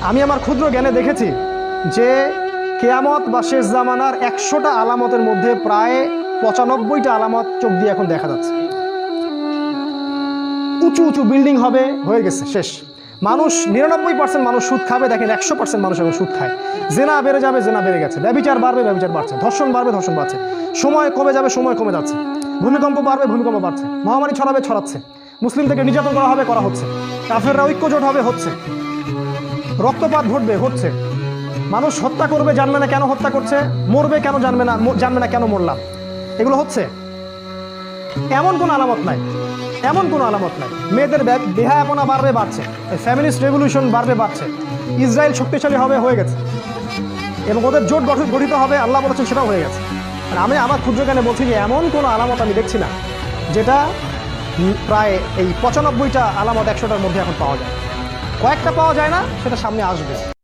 আমি আমার ক্ষুদ্র জ্ঞানে দেখেছি যে কিয়ামত বা শেষ জামানার 100টা আলামতের মধ্যে প্রায় 95টা আলামত চোখ দিয়ে এখন দেখা যাচ্ছে। উঁচু উঁচু বিল্ডিং হবে, হয়ে গেছে, শেষ। মানুষ 99% মানুষ সুদ খাবে, দেখেন 100% মানুষ এখন সুদ খায়। জেনা বেড়ে যাবে, জেনা বেড়ে গেছে। ব্যভিচার বাড়বে, ব্যভিচার বাড়ছে। ধর্ষণ বাড়বে, ধর্ষণ বাড়ছে। সময় কমে যাবে, সময় কমে যাচ্ছে। ভূমিকম্প বাড়বে, ভূমিকম্প বাড়ছে। মহামারী ছড়াবে, ছড়াচ্ছে। মুসলিম থেকে নির্যাতন করা হবে, করা হচ্ছে। কাফেররা ঐক্যজোট হবে, হচ্ছে। রক্তপাত ঘটবে, হচ্ছে। মানুষ হত্যা করবে, জানবে না কেন হত্যা করছে। মরবে কেন, জানবে না কেন মরলাম। এগুলো হচ্ছে। এমন কোনো আলামত নাই, এমন কোনো আলামত নাই। মেয়েদের বেহায়াপনা বাড়বে, বাড়ছে। ফ্যামিলিস্ট রেভলিউশন বাড়বে, বাড়ছে। ইসরায়েল শক্তিশালী হবে, হয়ে গেছে। এবং ওদের জোট গঠিত হবে, আল্লাহ বলেছেন, সেটাও হয়ে গেছে। আর আমি আমার ক্ষুদ্র জ্ঞানে বলছি যে এমন কোনো আলামত আমি দেখছি না যেটা প্রায় এই 95টা আলামত 100টার মধ্যে এখন পাওয়া যায়। কয়েকটা পাওয়া যায় না, সেটা সামনে আসবে।